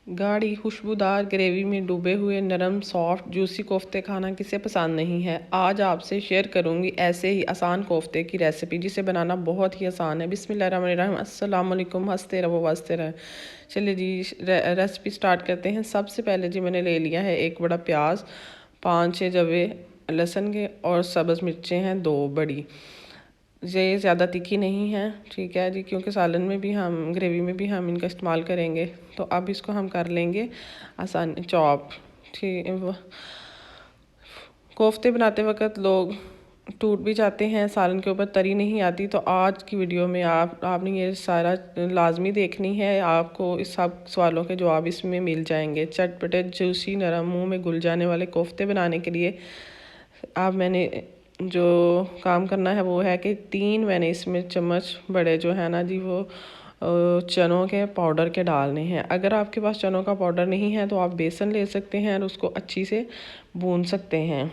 गाढ़ी खुशबूदार ग्रेवी में डूबे हुए नरम सॉफ्ट जूसी कोफ्ते खाना किसे पसंद नहीं है। आज आपसे शेयर करूंगी ऐसे ही आसान कोफ्ते की रेसिपी जिसे बनाना बहुत ही आसान है। बिस्मिल्लाहिर्रहमानिर्रहीम, अस्सलाम वालेकुम। हंसते रहो वसते रहे। चलिए जी रेसिपी स्टार्ट करते हैं। सबसे पहले जी मैंने ले लिया है एक बड़ा प्याज, 5-6 जवे लहसुन के और सब्ज़ मिर्चें हैं 2 बड़ी। ये ज़्यादा तीखी नहीं है, ठीक है जी, क्योंकि सालन में भी हम ग्रेवी में भी हम इनका इस्तेमाल करेंगे। तो अब इसको हम कर लेंगे आसान चॉप। ठीक, कोफ्ते बनाते वक्त लोग टूट भी जाते हैं, सालन के ऊपर तरी नहीं आती। तो आज की वीडियो में आपने ये सारा लाजमी देखनी है, आपको इस सब सवालों के जवाब इसमें मिल जाएंगे। चटपटे जूसी नरम मुंह में घुल जाने वाले कोफ्ते बनाने के लिए अब मैंने जो काम करना है वो है कि 3 मैंने इसमें चम्मच बड़े जो है ना जी वो चनों के पाउडर के डालने हैं। अगर आपके पास चनों का पाउडर नहीं है तो आप बेसन ले सकते हैं और उसको अच्छी से भून सकते हैं,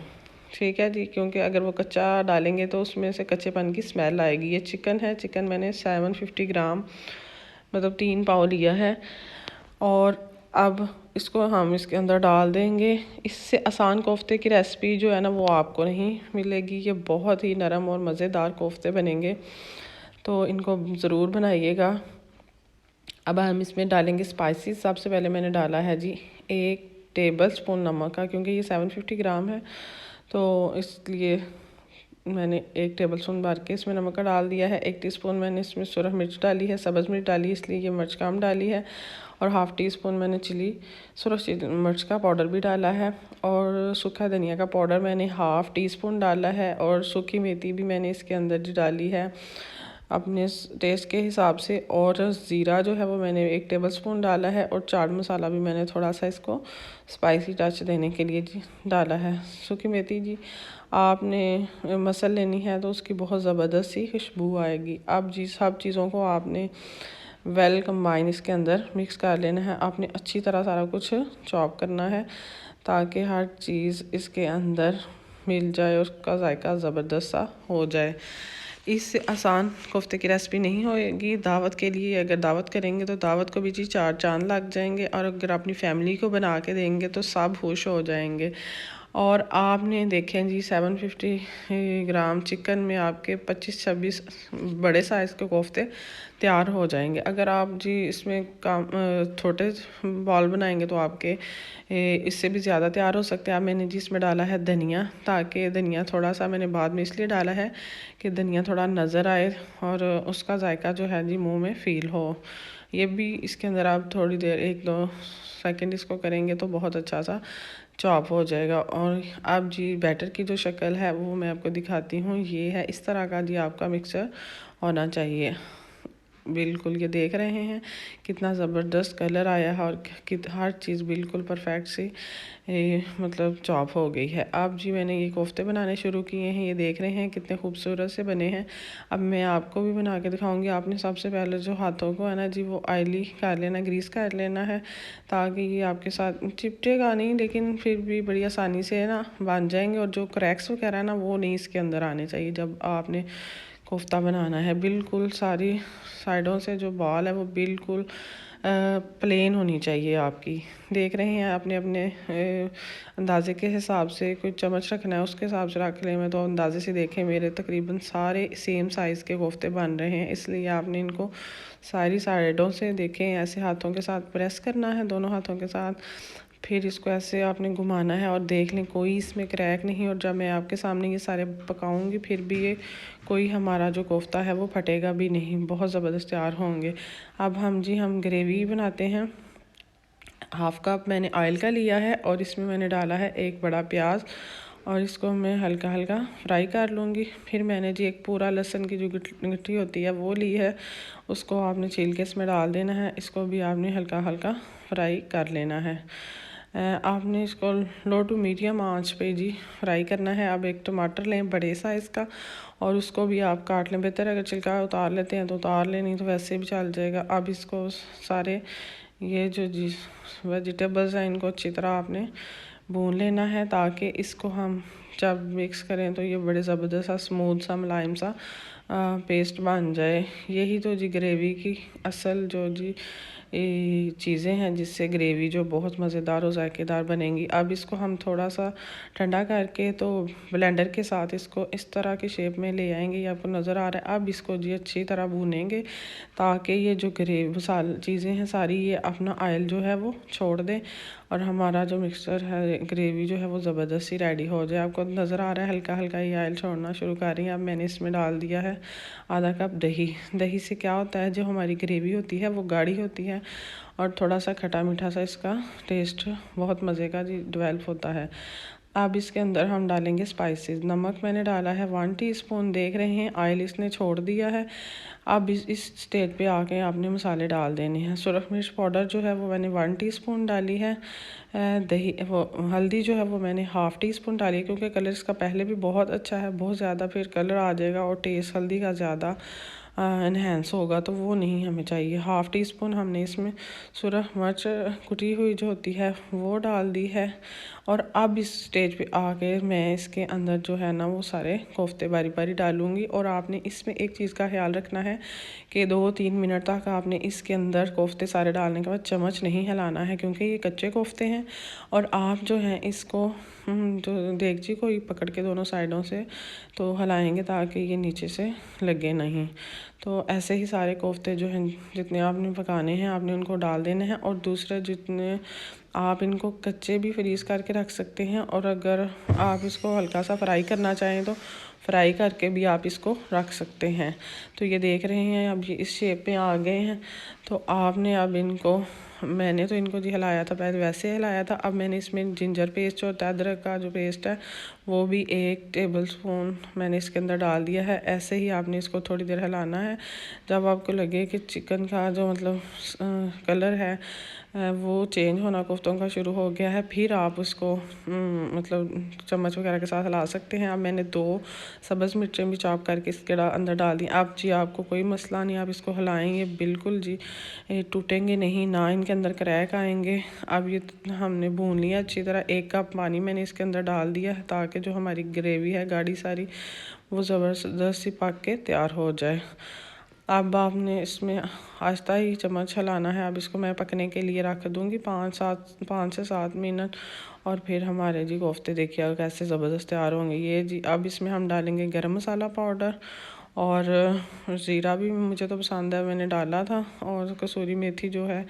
ठीक है जी, क्योंकि अगर वो कच्चा डालेंगे तो उसमें से कच्चेपन की स्मेल आएगी। ये चिकन है, चिकन मैंने 750 ग्राम मतलब 3 पाव लिया है। और अब इसको हम इसके अंदर डाल देंगे। इससे आसान कोफ्ते की रेसिपी जो है ना वो आपको नहीं मिलेगी। ये बहुत ही नरम और मज़ेदार कोफ्ते बनेंगे, तो इनको ज़रूर बनाइएगा। अब हम इसमें डालेंगे स्पाइसेस। सबसे पहले मैंने डाला है जी 1 टेबल स्पून नमक का, क्योंकि ये 750 ग्राम है तो इसलिए मैंने 1 टेबल स्पून भर के इसमें नमक का डाल दिया है। 1 टीस्पून मैंने इसमें सुरख मिर्च डाली है, सब्ज़ मिर्च डाली है, इसलिए ये मिर्च कम डाली है। और हाफ़ टी स्पून मैंने सुरख मिर्च का पाउडर भी डाला है। और सूखा धनिया का पाउडर मैंने हाफ़ टी स्पून डाला है। और सूखी मेथी भी मैंने इसके अंदर जी डाली है अपने टेस्ट के हिसाब से। और ज़ीरा जो है वो मैंने 1 टेबल स्पून डाला है। और चाट मसाला भी मैंने थोड़ा सा इसको स्पाइसी टच देने के लिए जी डाला है। सूखी मेथी जी आपने मसल लेनी है तो उसकी बहुत ज़बरदस्त सी खुशबू आएगी। अब जी सब चीज़ों को आपने वेल कंबाइन इसके अंदर मिक्स कर लेना है। आपने अच्छी तरह सारा कुछ चॉप करना है ताकि हर चीज़ इसके अंदर मिल जाए और उसका जायका ज़बरदस्त सा हो जाए। इससे आसान कोफ्ते की रेसिपी नहीं होएगी। दावत के लिए अगर दावत करेंगे तो दावत को भी जी 4 चांद लग जाएंगे। और अगर अपनी फैमिली को बना के देंगे तो सब खुश हो जाएंगे। और आपने देखें जी 750 ग्राम चिकन में आपके 25-26 बड़े साइज़ के कोफ्ते तैयार हो जाएंगे। अगर आप जी इसमें काम छोटे बॉल बनाएंगे तो आपके इससे भी ज़्यादा तैयार हो सकते हैं। अब मैंने जी इसमें डाला है धनिया, ताकि धनिया थोड़ा सा मैंने बाद में इसलिए डाला है कि धनिया थोड़ा नज़र आए और उसका जायका जो है जी मुंह में फ़ील हो। ये भी इसके अंदर आप थोड़ी देर 1-2 सेकंड इसको करेंगे तो बहुत अच्छा सा चॉप हो जाएगा। और अब जी बैटर की जो शक्ल है वो मैं आपको दिखाती हूँ। ये है, इस तरह का जी आपका मिक्सचर होना चाहिए। बिल्कुल ये देख रहे हैं कितना ज़बरदस्त कलर आया है और हर चीज़ बिल्कुल परफेक्ट सी मतलब चॉप हो गई है। अब जी मैंने ये कोफ्ते बनाने शुरू किए हैं। ये देख रहे हैं कितने खूबसूरत से बने हैं। अब मैं आपको भी बना के दिखाऊंगी। आपने सबसे पहले जो हाथों को है ना जी वो ऑयली कर लेना, ग्रीस कर लेना है, ताकि ये आपके साथ चिपटेगा नहीं, लेकिन फिर भी बड़ी आसानी से ना बन जाएंगे। और जो क्रैक्स वगैरह ना वो नहीं इसके अंदर आने चाहिए जब आपने कोफ्ता बनाना है। बिल्कुल सारी साइडों से जो बॉल है वो बिल्कुल प्लेन होनी चाहिए आपकी। देख रहे हैं आपने अपने अंदाजे के हिसाब से कोई चम्मच रखना है उसके हिसाब से रख लें। मैं तो अंदाजे से देखें मेरे तकरीबन सारे सेम साइज़ के कोफ्ते बन रहे हैं, इसलिए आपने इनको सारी साइडों से देखें ऐसे हाथों के साथ प्रेस करना है, दोनों हाथों के साथ। फिर इसको ऐसे आपने घुमाना है और देख लें कोई इसमें क्रैक नहीं। और जब मैं आपके सामने ये सारे पकाऊंगी फिर भी ये कोई हमारा जो कोफ्ता है वो फटेगा भी नहीं, बहुत ज़बरदस्त तैयार होंगे। अब हम ग्रेवी बनाते हैं। हाफ़ कप मैंने ऑयल का लिया है और इसमें मैंने डाला है 1 बड़ा प्याज और इसको मैं हल्का हल्का फ्राई कर लूँगी। फिर मैंने जी एक पूरा लहसुन की जो गट्ठी होती है वो ली है, उसको आपने छील के इसमें डाल देना है। इसको भी आपने हल्का हल्का फ्राई कर लेना है। आपने इसको लो टू मीडियम आंच पे जी फ्राई करना है। अब एक टमाटर लें बड़े साइज़ का और उसको भी आप काट लें। बेहतर अगर छिलका उतार लेते हैं तो उतार लें, नहीं तो वैसे भी चल जाएगा। अब इसको सारे ये जो जी वेजिटेबल्स हैं इनको अच्छी तरह आपने भून लेना है, ताकि इसको हम जब मिक्स करें तो ये बड़े ज़बरदस्त सा स्मूथ सा मुलायम सा पेस्ट बन जाए। यही तो जी ग्रेवी की असल जो जी चीज़ें हैं जिससे ग्रेवी जो बहुत मज़ेदार और जायकेदार बनेंगी। अब इसको हम थोड़ा सा ठंडा करके तो ब्लेंडर के साथ इसको इस तरह की शेप में ले आएंगे, ये आपको नज़र आ रहा है। अब इसको जी अच्छी तरह भूनेंगे ताकि ये जो चीज़ें हैं सारी ये अपना ऑयल जो है वो छोड़ दें और हमारा जो मिक्सचर है ग्रेवी जो है वो ज़बरदस्ती रेडी हो जाए। आपको नज़र आ रहा है हल्का हल्का ये ऑयल छोड़ना शुरू कर रही है। अब मैंने इसमें डाल दिया है आधा कप दही। दही से क्या होता है, जो हमारी ग्रेवी होती है वो गाढ़ी होती है और थोड़ा सा खटा मीठा सा इसका टेस्ट बहुत मज़े का जी डेवलप होता है। अब इसके अंदर हम डालेंगे स्पाइसेस। नमक मैंने डाला है 1 टीस्पून, देख रहे हैं ऑयल इसने छोड़ दिया है। अब इस स्टेज पे आके आपने मसाले डाल देने हैं। सुरख मिर्च पाउडर जो है वो मैंने 1 टीस्पून डाली है। दही वो हल्दी जो है वो मैंने ½ टीस्पून डाली है, क्योंकि कलर इसका पहले भी बहुत अच्छा है। बहुत ज़्यादा फिर कलर आ जाएगा और टेस्ट हल्दी का ज़्यादा इन्हेंस होगा, तो वो नहीं हमें चाहिए। ½ टीस्पून हमने इसमें सुरख मिर्च कुटी हुई जो होती है वो डाल दी है। और अब इस स्टेज पे आके मैं इसके अंदर जो है ना वो सारे कोफ्ते बारी बारी डालूँगी। और आपने इसमें एक चीज़ का ख्याल रखना है कि 2-3 मिनट तक आपने इसके अंदर कोफ्ते सारे डालने के बाद चम्मच नहीं हिलाना है, क्योंकि ये कच्चे कोफ्ते हैं। और आप जो है इसको जो देगची को ही पकड़ के दोनों साइडों से तो हिलाएंगे ताकि ये नीचे से लगे नहीं। तो ऐसे ही सारे कोफ्ते जो हैं जितने आपने पकाने हैं आपने उनको डाल देने हैं। और दूसरे जितने आप इनको कच्चे भी फ्रीज़ करके रख सकते हैं, और अगर आप इसको हल्का सा फ्राई करना चाहें तो फ्राई करके भी आप इसको रख सकते हैं। तो ये देख रहे हैं अब ये इस शेप में आ गए हैं। तो आपने अब इनको, मैंने तो इनको जी हिलाया था, पहले वैसे हिलाया था। अब मैंने इसमें जिंजर पेस्ट जो होता है, अदरक का जो पेस्ट है वो भी 1 टेबलस्पून मैंने इसके अंदर डाल दिया है। ऐसे ही आपने इसको थोड़ी देर हिलाना है। जब आपको लगे कि चिकन का जो मतलब कलर है वो चेंज होना कोफ्तों का शुरू हो गया है, फिर आप उसको मतलब चम्मच वगैरह के साथ हिला सकते हैं। अब मैंने 2 सब्ज़ मिर्चें भी चॉप करके इसके अंदर डाल दी। अब जी आपको कोई मसला नहीं, आप इसको हिलाएंगे बिल्कुल जी टूटेंगे नहीं, ना इनके अंदर क्रैक आएंगे। अब ये हमने भून लिया अच्छी तरह। 1 कप पानी मैंने इसके अंदर डाल दिया है ताकि जो हमारी ग्रेवी है गाढ़ी सारी वो ज़बरदस्त सी पक के तैयार हो जाए। अब आपने इसमें आहिस्ता ही चम्मच हिलाना है। अब इसको मैं पकने के लिए रख दूँगी 5 से 7 मिनट। और फिर हमारे जी कोफ्ते देखिए कैसे ज़बरदस्त तैयार होंगे ये जी। अब इसमें हम डालेंगे गरम मसाला पाउडर और ज़ीरा भी मुझे तो पसंद है, मैंने डाला था। और कसूरी मेथी जो है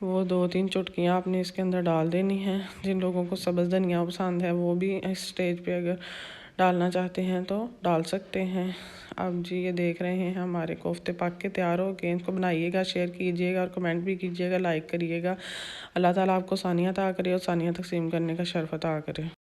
वो 2-3 चुटकियाँ आपने इसके अंदर डाल देनी है। जिन लोगों को सब्ज़ धनिया पसंद है वो भी इस स्टेज पे अगर डालना चाहते हैं तो डाल सकते हैं। अब जी ये देख रहे हैं हमारे कोफ्ते पक के तैयार हो गए। इनको बनाइएगा, शेयर कीजिएगा और कमेंट भी कीजिएगा, लाइक करिएगा। अल्लाह ताला आपको सानिया अता करे और सानिया तकसीम करने का शर्फ अता करे।